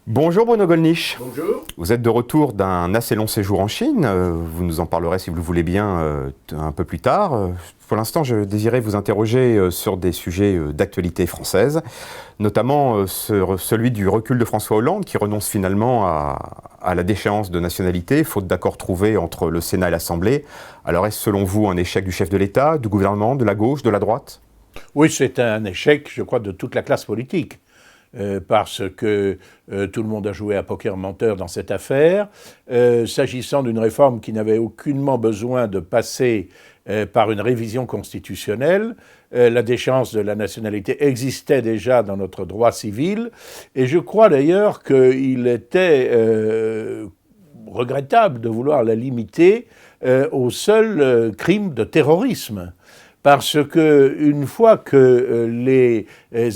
Bonjour Bruno Gollnisch. Bonjour. Vous êtes de retour d'un assez long séjour en Chine. Vous nous en parlerez si vous le voulez bien un peu plus tard. Pour l'instant, je désirais vous interroger sur des sujets d'actualité française, notamment sur celui du recul de François Hollande qui renonce finalement à la déchéance de nationalité, faute d'accord trouvé entre le Sénat et l'Assemblée. Alors est-ce selon vous un échec du chef de l'État, du gouvernement, de la gauche, de la droite ? Oui, c'est un échec, je crois, de toute la classe politique. Parce que tout le monde a joué à poker menteur dans cette affaire. S'agissant d'une réforme qui n'avait aucunement besoin de passer par une révision constitutionnelle, la déchéance de la nationalité existait déjà dans notre droit civil, et je crois d'ailleurs qu'il était regrettable de vouloir la limiter au seul crime de terrorisme. Parce que une fois que les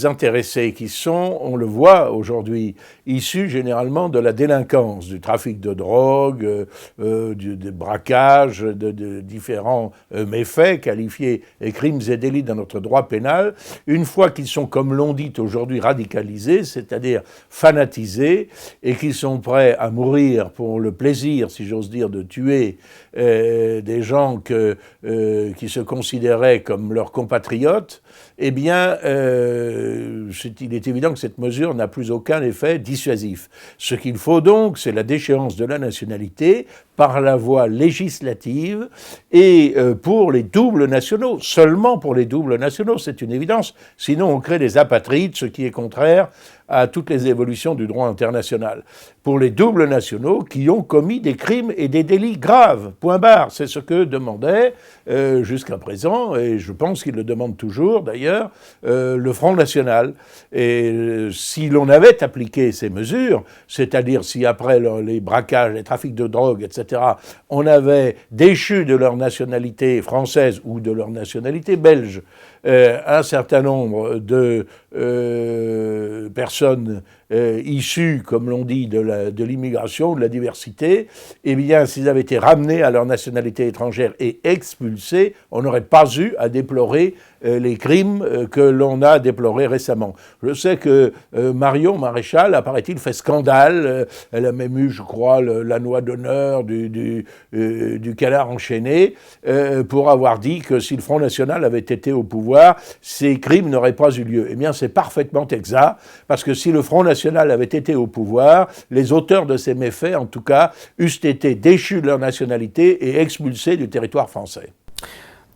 intéressés qui sont, on le voit aujourd'hui, issus généralement de la délinquance, du trafic de drogue, du braquage, de différents méfaits qualifiés crimes et délits dans notre droit pénal, une fois qu'ils sont, comme l'on dit aujourd'hui, radicalisés, c'est-à-dire fanatisés, et qu'ils sont prêts à mourir pour le plaisir, si j'ose dire, de tuer des gens qui se considéraient comme leurs compatriotes, eh bien, il est évident que cette mesure n'a plus aucun effet dissuasif. Ce qu'il faut donc, c'est la déchéance de la nationalité par la voie législative et pour les doubles nationaux, seulement pour les doubles nationaux, c'est une évidence. Sinon, on crée des apatrides, ce qui est contraire à toutes les évolutions du droit international. Pour les doubles nationaux qui ont commis des crimes et des délits graves, point barre. C'est ce que demandait jusqu'à présent, et je pense qu'il le demande toujours d'ailleurs, le Front National. Et si l'on avait appliqué ces mesures, c'est-à-dire si après les braquages, les trafics de drogue, etc., on avait déchu de leur nationalité française ou de leur nationalité belge un certain nombre de personnes issues, comme l'on dit, de l'immigration, de la diversité, eh bien, s'ils avaient été ramenés à leur nationalité étrangère et expulsés, on n'aurait pas eu à déplorer les crimes que l'on a déplorés récemment. Je sais que Marion Maréchal, apparaît-il, fait scandale. Elle a même eu, je crois, la noix d'honneur du canard enchaîné pour avoir dit que si le Front National avait été au pouvoir, ces crimes n'auraient pas eu lieu. Eh bien, c'est parfaitement exact, parce que si le Front National avait été au pouvoir, les auteurs de ces méfaits, en tout cas, eussent été déchus de leur nationalité et expulsés du territoire français.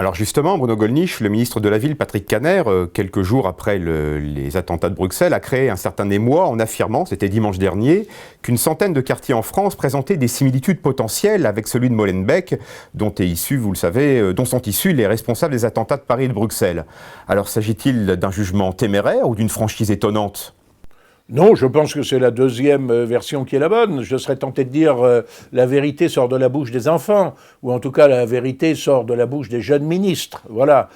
Alors justement, Bruno Gollnisch, le ministre de la Ville, Patrick Kanner, quelques jours après les attentats de Bruxelles, a créé un certain émoi en affirmant, c'était dimanche dernier, qu'une centaine de quartiers en France présentaient des similitudes potentielles avec celui de Molenbeek, dont sont issus les responsables des attentats de Paris et de Bruxelles. Alors s'agit-il d'un jugement téméraire ou d'une franchise étonnante ? Non, je pense que c'est la deuxième version qui est la bonne. Je serais tenté de dire la vérité sort de la bouche des enfants, ou en tout cas la vérité sort de la bouche des jeunes ministres, voilà,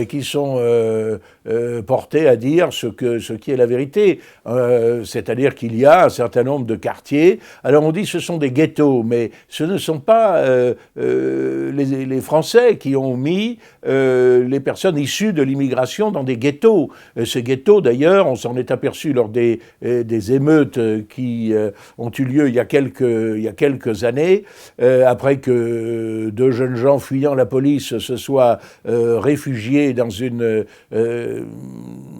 qui sont portés à dire ce qui est la vérité. C'est-à-dire qu'il y a un certain nombre de quartiers. Alors on dit que ce sont des ghettos, mais ce ne sont pas les Français qui ont mis les personnes issues de l'immigration dans des ghettos. Ces ghettos, d'ailleurs, on s'en est aperçu lors des émeutes qui ont eu lieu il y a quelques années, après que deux jeunes gens fuyant la police se soient réfugiés dans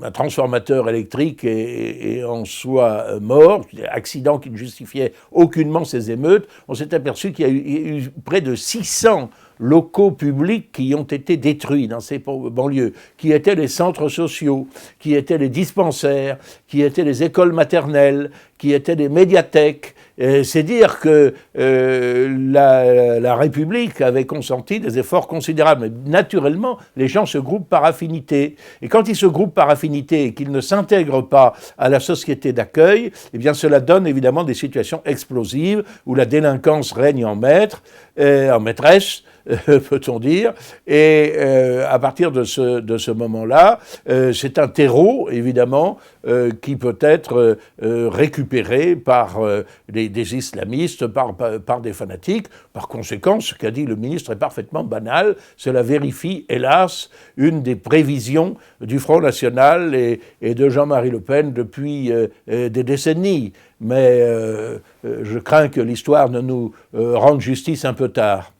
un transformateur électrique et en soient morts, accident qui ne justifiait aucunement ces émeutes. On s'est aperçu qu'il y a eu près de 600 locaux publics qui ont été détruits dans ces banlieues, qui étaient les centres sociaux, qui étaient les dispensaires, qui étaient les écoles maternelles, qui étaient les médiathèques. C'est dire que la République avait consenti des efforts considérables. Mais naturellement, les gens se groupent par affinité. Et quand ils se groupent par affinité et qu'ils ne s'intègrent pas à la société d'accueil, eh bien cela donne évidemment des situations explosives où la délinquance règne en maîtresse, peut-on dire, et à partir de ce moment-là, c'est un terreau, évidemment, qui peut être récupéré par des des islamistes, par des fanatiques. Par conséquent, ce qu'a dit le ministre est parfaitement banal. Cela vérifie, hélas, une des prévisions du Front National et de Jean-Marie Le Pen depuis des décennies. Mais je crains que l'histoire ne nous rende justice un peu tard.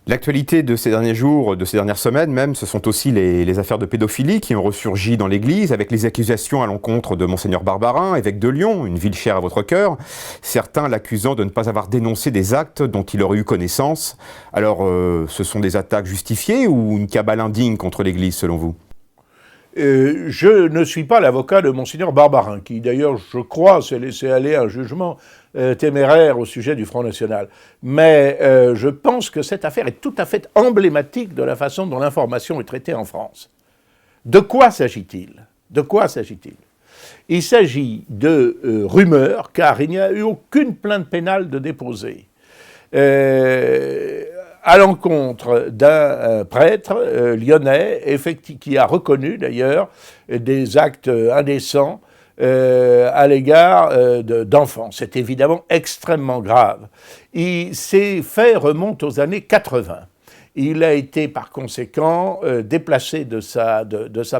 L'actualité de ces derniers jours, de ces dernières semaines même, ce sont aussi les affaires de pédophilie qui ont ressurgi dans l'Église, avec les accusations à l'encontre de Monseigneur Barbarin, évêque de Lyon, une ville chère à votre cœur, certains l'accusant de ne pas avoir dénoncé des actes dont il aurait eu connaissance. Alors, ce sont des attaques justifiées ou une cabale indigne contre l'Église, selon vous ? Je ne suis pas l'avocat de Monseigneur Barbarin, qui d'ailleurs, je crois, s'est laissé aller à un jugement téméraire au sujet du Front National. Mais je pense que cette affaire est tout à fait emblématique de la façon dont l'information est traitée en France. De quoi s'agit-il ? Il s'agit de rumeurs, car il n'y a eu aucune plainte pénale de déposée. À l'encontre d'un prêtre lyonnais, qui a reconnu d'ailleurs des actes indécents à l'égard d'enfants. C'est évidemment extrêmement grave. Ces faits remontent aux années 80. Il a été par conséquent déplacé de sa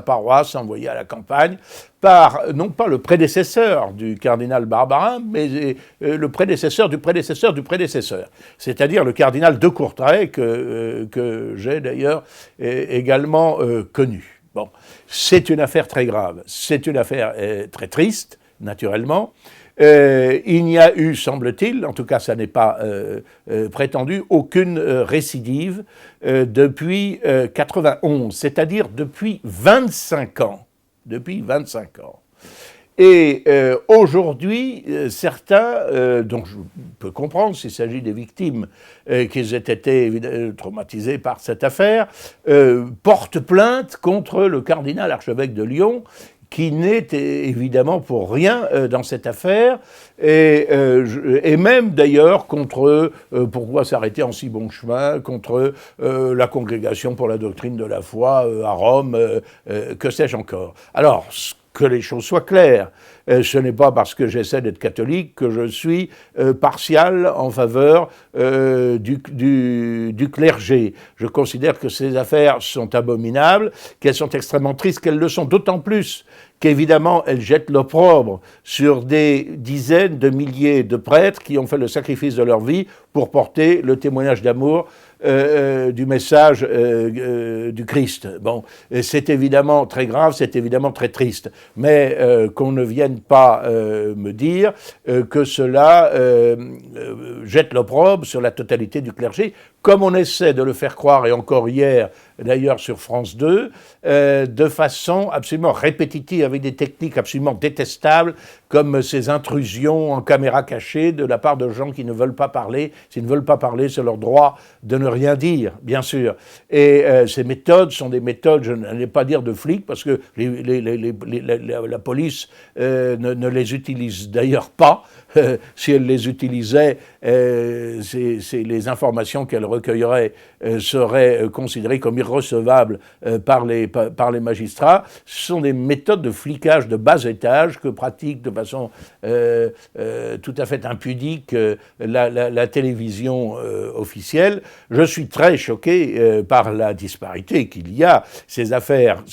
paroisse, envoyé à la campagne, par non pas le prédécesseur du cardinal Barbarin, mais le prédécesseur du prédécesseur du prédécesseur, c'est-à-dire le cardinal de Courtrai, que j'ai d'ailleurs également connu. Bon, c'est une affaire très grave, c'est une affaire très triste, naturellement. Il n'y a eu, semble-t-il, en tout cas ça n'est pas prétendu, aucune récidive depuis 91, c'est-à-dire depuis 25 ans. Et aujourd'hui, certains, dont je peux comprendre s'il s'agit des victimes qui aient été traumatisées par cette affaire, portent plainte contre le cardinal archevêque de Lyon, qui n'est évidemment pour rien dans cette affaire, et même d'ailleurs contre, pourquoi s'arrêter en si bon chemin, contre la Congrégation pour la doctrine de la foi à Rome, que sais-je encore. Alors, que les choses soient claires, ce n'est pas parce que j'essaie d'être catholique que je suis partial en faveur du clergé. Je considère que ces affaires sont abominables, qu'elles sont extrêmement tristes, qu'elles le sont d'autant plus qu'évidemment elles jettent l'opprobre sur des dizaines de milliers de prêtres qui ont fait le sacrifice de leur vie pour porter le témoignage d'amour du message du Christ. Bon, c'est évidemment très grave, c'est évidemment très triste, mais qu'on ne vienne pas me dire que cela jette l'opprobre sur la totalité du clergé, comme on essaie de le faire croire, et encore hier, d'ailleurs sur France 2, de façon absolument répétitive, avec des techniques absolument détestables, comme ces intrusions en caméra cachée de la part de gens qui ne veulent pas parler. S'ils ne veulent pas parler, c'est leur droit de ne rien dire, bien sûr. Et ces méthodes sont des méthodes, je n'allais pas dire de flics, parce que la police ne les utilise d'ailleurs pas. Si elle les utilisait, les informations qu'elle recueillerait seraient considérées comme irrecevables par les magistrats. Ce sont des méthodes de flicage de bas étage que pratique de façon tout à fait impudique la télévision officielle. Je suis très choqué par la disparité qu'il y a. Ces affaires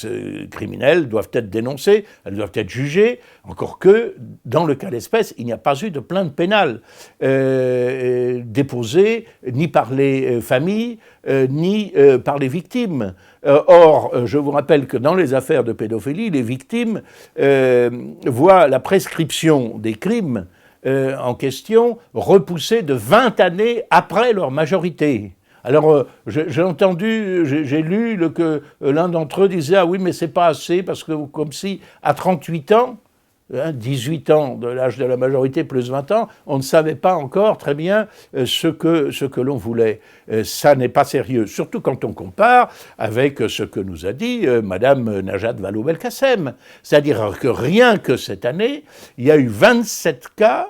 criminelles doivent être dénoncées, elles doivent être jugées, encore que, dans le cas d'espèce, il n'y a pas eu de plainte pénale déposée ni par les familles, ni par les victimes. Or, je vous rappelle que dans les affaires de pédophilie, les victimes voient la prescription des crimes en question repoussée de 20 années après leur majorité. Alors, j'ai entendu, j'ai lu que l'un d'entre eux disait « Ah oui, mais c'est pas assez, parce que comme si, à 38 ans, 18 ans de l'âge de la majorité plus 20 ans, on ne savait pas encore très bien ce que l'on voulait. Ça n'est pas sérieux, surtout quand on compare avec ce que nous a dit Madame Najat Vallaud-Belkacem. C'est-à-dire que rien que cette année, il y a eu 27 cas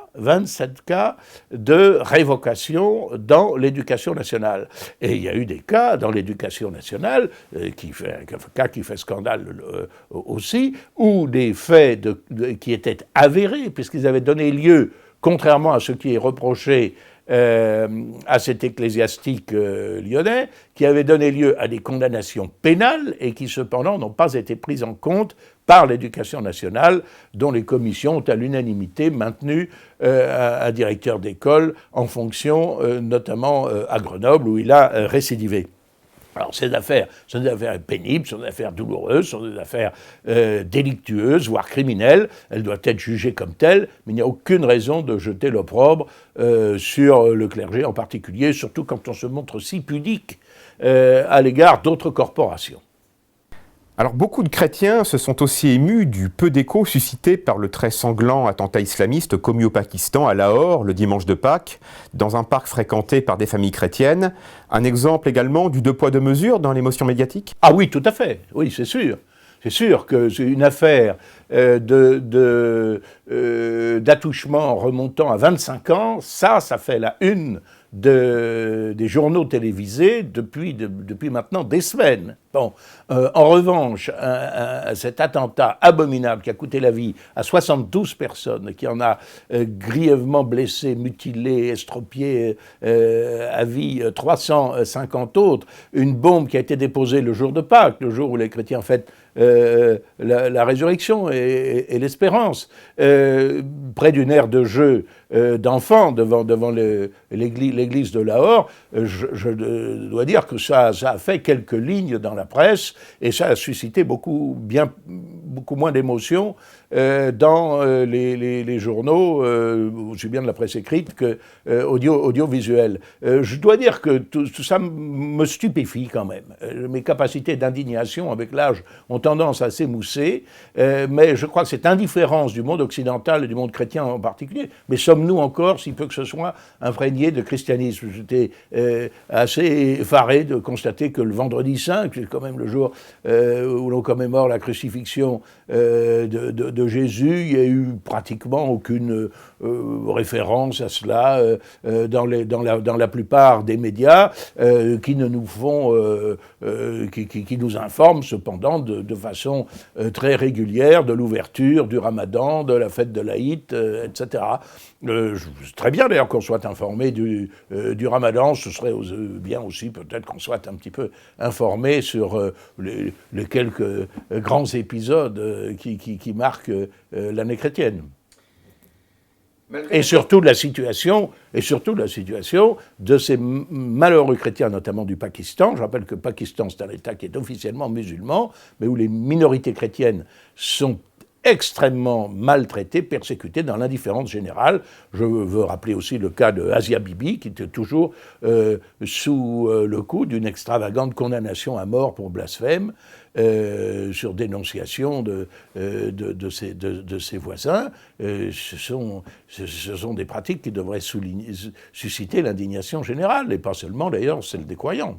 de révocation dans l'éducation nationale. Et il y a eu des cas dans l'éducation nationale, qui fait scandale aussi, où des faits qui étaient avérés, puisqu'ils avaient donné lieu contrairement à ce qui est reproché à cet ecclésiastique lyonnais, qui avait donné lieu à des condamnations pénales et qui cependant n'ont pas été prises en compte par l'Éducation nationale, dont les commissions ont à l'unanimité maintenu un directeur d'école en fonction, notamment à Grenoble, où il a récidivé. Alors ces affaires sont des affaires pénibles, sont des affaires douloureuses, sont des affaires délictueuses, voire criminelles. Elles doivent être jugées comme telles, mais il n'y a aucune raison de jeter l'opprobre sur le clergé en particulier, surtout quand on se montre si pudique à l'égard d'autres corporations. Alors beaucoup de chrétiens se sont aussi émus du peu d'écho suscité par le très sanglant attentat islamiste commis au Pakistan à Lahore le dimanche de Pâques, dans un parc fréquenté par des familles chrétiennes. Un exemple également du deux poids deux mesures dans l'émotion médiatique ? Ah oui, tout à fait, oui, c'est sûr. C'est sûr que c'est une affaire d'attouchement remontant à 25 ans, ça fait la une des journaux télévisés depuis maintenant des semaines. Bon, en revanche, cet attentat abominable qui a coûté la vie à 72 personnes, qui en a grièvement blessé, mutilé, estropié à vie 350 autres, une bombe qui a été déposée le jour de Pâques, le jour où les chrétiens fêtent la résurrection et l'espérance, près d'une aire de jeu d'enfants devant l'église de Lahore, je dois dire que ça a fait quelques lignes dans la presse et ça a suscité beaucoup moins d'émotions dans les journaux, aussi bien de la presse écrite que audiovisuelle. Je dois dire que tout ça me stupéfie quand même. Mes capacités d'indignation avec l'âge ont tendance à s'émousser, mais je crois que cette indifférence du monde occidental et du monde chrétien en particulier, mais sommes-nous encore, si peu que ce soit, imprégnés de christianisme? J'étais assez effaré de constater que le vendredi saint, qui est quand même le jour où l'on commémore la crucifixion de Jésus, il n'y a eu pratiquement aucune référence à cela dans la plupart des médias qui nous informent cependant de façon très régulière de l'ouverture du Ramadan, de la fête de l'Aïd, etc. Très bien d'ailleurs qu'on soit informé du Ramadan, ce serait bien aussi peut-être qu'on soit un petit peu informé sur les quelques grands épisodes qui marquent l'année chrétienne. Et surtout de la situation de ces malheureux chrétiens, notamment du Pakistan. Je rappelle que le Pakistan, c'est un État qui est officiellement musulman, mais où les minorités chrétiennes sont extrêmement maltraitées, persécutées dans l'indifférence générale. Je veux rappeler aussi le cas de Asia Bibi, qui était toujours sous le coup d'une extravagante condamnation à mort pour blasphème, sur dénonciation de ses voisins. Ce sont des pratiques qui devraient susciter l'indignation générale, et pas seulement d'ailleurs celle des croyants.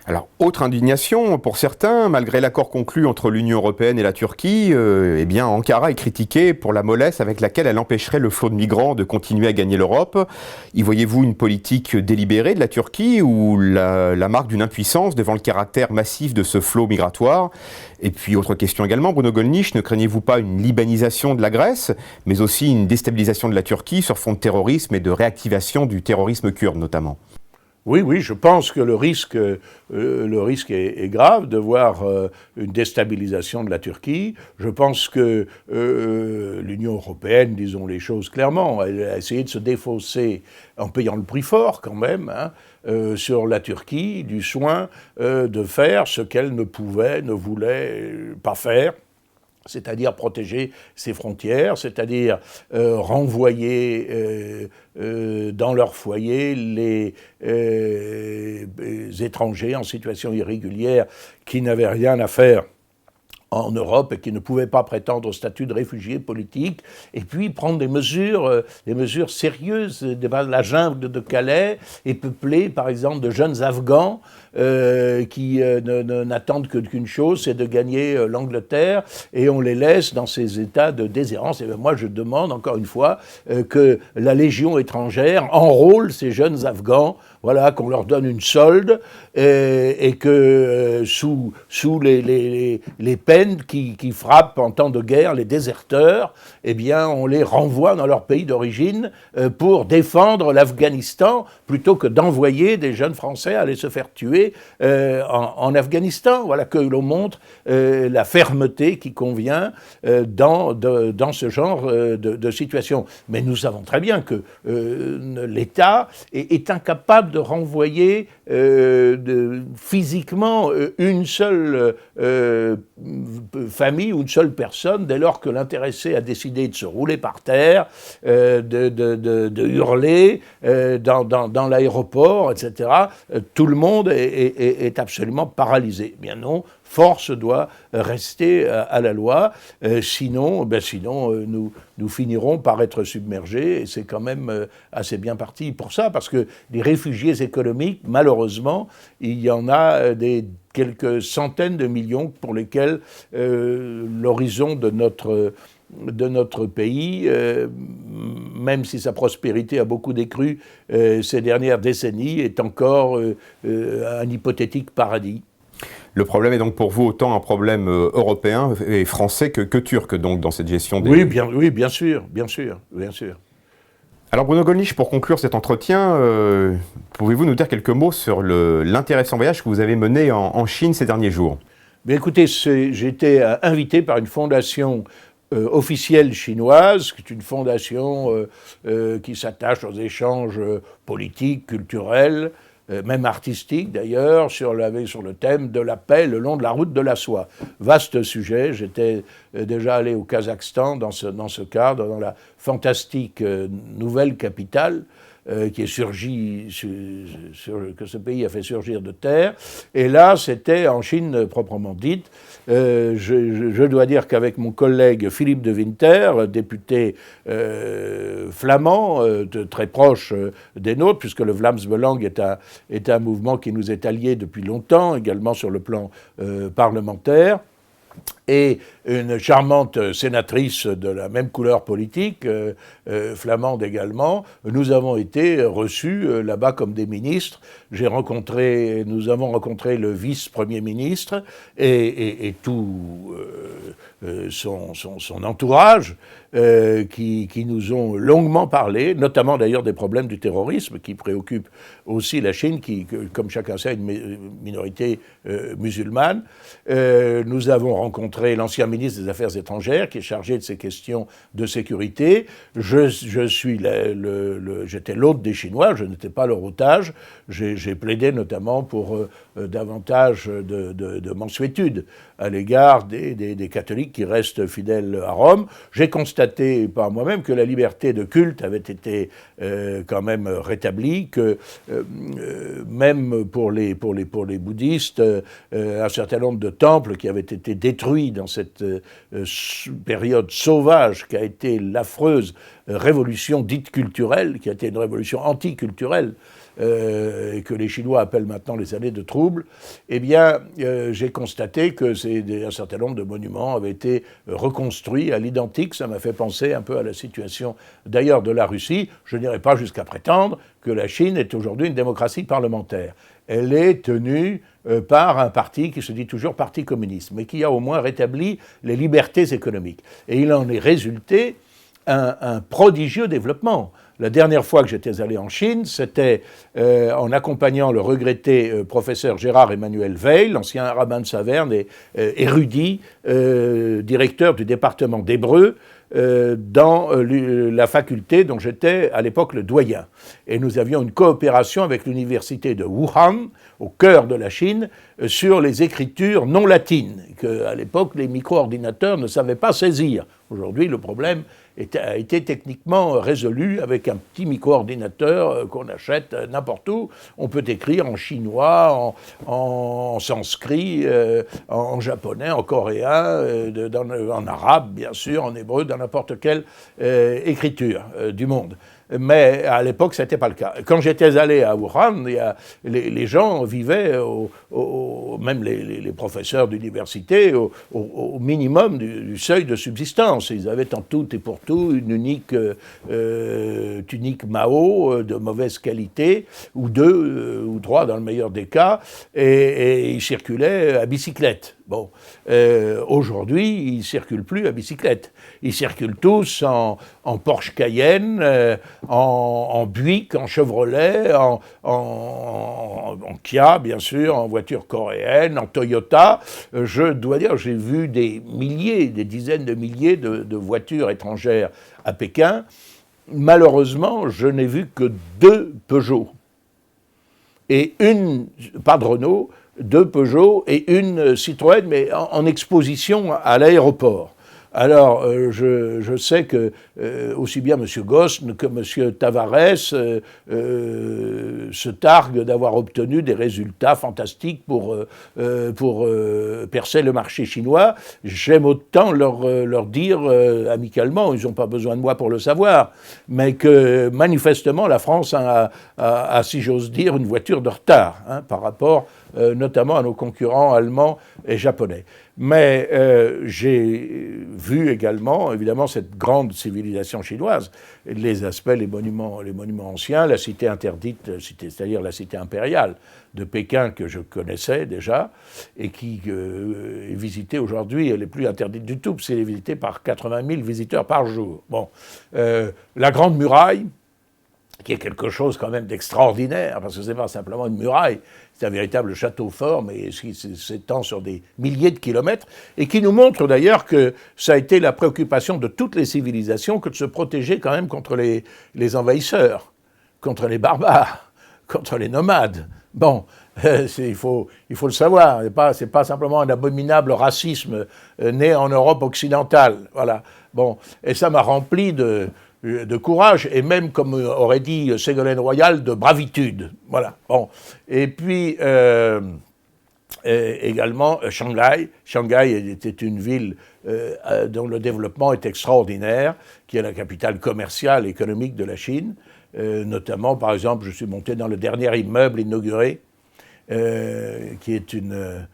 Alors, autre indignation pour certains, malgré l'accord conclu entre l'Union européenne et la Turquie, Ankara est critiquée pour la mollesse avec laquelle elle empêcherait le flot de migrants de continuer à gagner l'Europe. Y voyez-vous une politique délibérée de la Turquie ou la marque d'une impuissance devant le caractère massif de ce flot migratoire? Et puis, autre question également, Bruno Gollnisch, ne craignez-vous pas une libanisation de la Grèce, mais aussi une déstabilisation de la Turquie sur fond de terrorisme et de réactivation du terrorisme kurde notamment? Oui, je pense que le risque est grave de voir une déstabilisation de la Turquie. Je pense que l'Union européenne, disons les choses clairement, elle a essayé de se défausser en payant le prix fort quand même, sur la Turquie, du soin de faire ce qu'elle ne voulait pas faire. C'est-à-dire protéger ses frontières, c'est-à-dire renvoyer dans leur foyer les étrangers en situation irrégulière qui n'avaient rien à faire en Europe et qui ne pouvaient pas prétendre au statut de réfugiés politiques, et puis prendre des mesures sérieuses. La jungle de Calais est peuplée, par exemple, de jeunes Afghans qui n'attendent qu'une chose, c'est de gagner l'Angleterre, et on les laisse dans ces états de déshérence. Et bien moi, je demande, encore une fois, que la Légion étrangère enrôle ces jeunes Afghans, voilà, qu'on leur donne une solde, et que sous les peines Africaines qui frappent en temps de guerre les déserteurs, eh bien, on les renvoie dans leur pays d'origine pour défendre l'Afghanistan, plutôt que d'envoyer des jeunes Français aller se faire tuer en Afghanistan. Voilà que l'on montre la fermeté qui convient dans ce genre de situation. Mais nous savons très bien que l'État est incapable de renvoyer physiquement une seule famille ou une seule personne dès lors que l'intéressé a décidé de se rouler par terre, de hurler dans l'aéroport, etc. Tout le monde est absolument paralysé. Eh bien non, force doit rester à la loi, sinon nous finirons par être submergés, et c'est quand même assez bien parti pour ça, parce que les réfugiés économiques, malheureusement, il y en a quelques centaines de millions pour lesquels l'horizon de notre pays, même si sa prospérité a beaucoup décru ces dernières décennies, est encore un hypothétique paradis. Le problème est donc pour vous autant un problème européen et français que turc, donc, dans cette gestion des... Oui, bien sûr. Alors Bruno Gollnisch, pour conclure cet entretien, pouvez-vous nous dire quelques mots sur l'intéressant voyage que vous avez mené en Chine ces derniers jours? Bien, écoutez, j'ai été invité par une fondation officielle chinoise, qui est une fondation qui s'attache aux échanges politiques, culturels, même artistiques d'ailleurs, sur le thème de la paix le long de la route de la soie. Vaste sujet, j'étais déjà allé au Kazakhstan dans ce cadre, dans la fantastique nouvelle capitale, qui est surgie, que ce pays a fait surgir de terre. Et là, c'était en Chine proprement dite. Je dois dire qu'avec mon collègue Philippe de Winter, député flamand, très proche des nôtres, puisque le Vlaams Belang est un mouvement qui nous est allié depuis longtemps, également sur le plan parlementaire, et une charmante sénatrice de la même couleur politique, flamande également, nous avons été reçus là-bas comme des ministres. Nous avons rencontré le vice-premier ministre et tout son entourage, qui nous ont longuement parlé, notamment d'ailleurs des problèmes du terrorisme qui préoccupent aussi la Chine, qui, comme chacun sait, est une minorité musulmane. Nous avons rencontré l'ancien ministre des Affaires étrangères qui est chargé de ces questions de sécurité. J'étais l'hôte des Chinois, je n'étais pas leur otage. J'ai plaidé notamment pour davantage de mansuétude à l'égard des catholiques qui restent fidèles à Rome. J'ai constaté par moi-même que la liberté de culte avait été quand même rétablie, que même pour les bouddhistes, un certain nombre de temples qui avaient été détruits dans cette période sauvage qu'a été l'affreuse révolution dite culturelle, qui a été une révolution anticulturelle, et que les Chinois appellent maintenant les années de trouble, eh bien, j'ai constaté que un certain nombre de monuments avaient été reconstruits à l'identique. Ça m'a fait penser un peu à la situation d'ailleurs de la Russie. Je n'irai pas jusqu'à prétendre que la Chine est aujourd'hui une démocratie parlementaire. Elle est tenue par un parti qui se dit toujours parti communiste, mais qui a au moins rétabli les libertés économiques. Et il en est résulté un prodigieux développement. La dernière fois que j'étais allé en Chine, c'était en accompagnant le regretté professeur Gérard Emmanuel Weil, l'ancien rabbin de Saverne et érudit, directeur du département d'hébreu, dans la faculté dont j'étais à l'époque le doyen. Et nous avions une coopération avec l'université de Wuhan, au cœur de la Chine, sur les écritures non latines, qu'à l'époque les micro-ordinateurs ne savaient pas saisir. Aujourd'hui, le problème a été techniquement résolu avec un petit micro-ordinateur qu'on achète n'importe où. On peut écrire en chinois, en sanskrit, en japonais, en coréen, en arabe, bien sûr, en hébreu, dans n'importe quelle écriture du monde. Mais à l'époque, ce n'était pas le cas. Quand j'étais allé à Wuhan, les gens vivaient, même les professeurs d'université, au minimum du seuil de subsistance. Ils avaient en tout et pour tout une unique tunique Mao de mauvaise qualité, ou deux ou trois dans le meilleur des cas, et ils circulaient à bicyclette. Bon, aujourd'hui, ils ne circulent plus à bicyclette. Ils circulent tous en Porsche Cayenne, en Buick, en Chevrolet, en Kia, bien sûr, en voiture coréenne, en Toyota. Je dois dire, j'ai vu des dizaines de milliers de voitures étrangères à Pékin. Malheureusement, je n'ai vu que 2 Peugeot. Et pas de Renault, 2 Peugeot et une Citroën, mais en exposition à l'aéroport. Alors, je sais que aussi bien M. Gosn que M. Tavares se targuent d'avoir obtenu des résultats fantastiques pour percer le marché chinois. J'aime autant leur dire amicalement, ils n'ont pas besoin de moi pour le savoir, mais que manifestement la France a si j'ose dire, une voiture de retard par rapport notamment à nos concurrents allemands et japonais. Mais j'ai vu également, évidemment, cette grande civilisation chinoise, les aspects, les monuments anciens, la cité interdite, c'est-à-dire la cité impériale de Pékin que je connaissais déjà et qui est visitée aujourd'hui, elle n'est plus interdite du tout, c'est visitée par 80 000 visiteurs par jour. Bon, la Grande Muraille, qui est quelque chose quand même d'extraordinaire, parce que ce n'est pas simplement une muraille, c'est un véritable château fort, mais qui s'étend sur des milliers de kilomètres, et qui nous montre d'ailleurs que ça a été la préoccupation de toutes les civilisations que de se protéger quand même contre les envahisseurs, contre les barbares, contre les nomades. Bon, il faut le savoir, c'est pas simplement un abominable racisme né en Europe occidentale, voilà. Bon, et ça m'a rempli de courage, et même, comme aurait dit Ségolène Royal, de bravitude. Voilà. Bon. Et puis, également, Shanghai. Shanghai était une ville dont le développement est extraordinaire, qui est la capitale commerciale et économique de la Chine. Notamment, par exemple, je suis monté dans le dernier immeuble inauguré, qui est une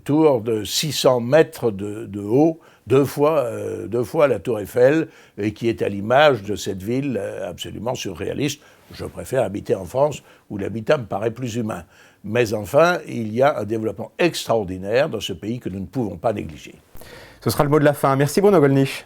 tour de 600 mètres de haut, deux fois la tour Eiffel, et qui est à l'image de cette ville absolument surréaliste. Je préfère habiter en France, où l'habitat me paraît plus humain. Mais enfin, il y a un développement extraordinaire dans ce pays que nous ne pouvons pas négliger. Ce sera le mot de la fin. Merci Bruno Gollnisch.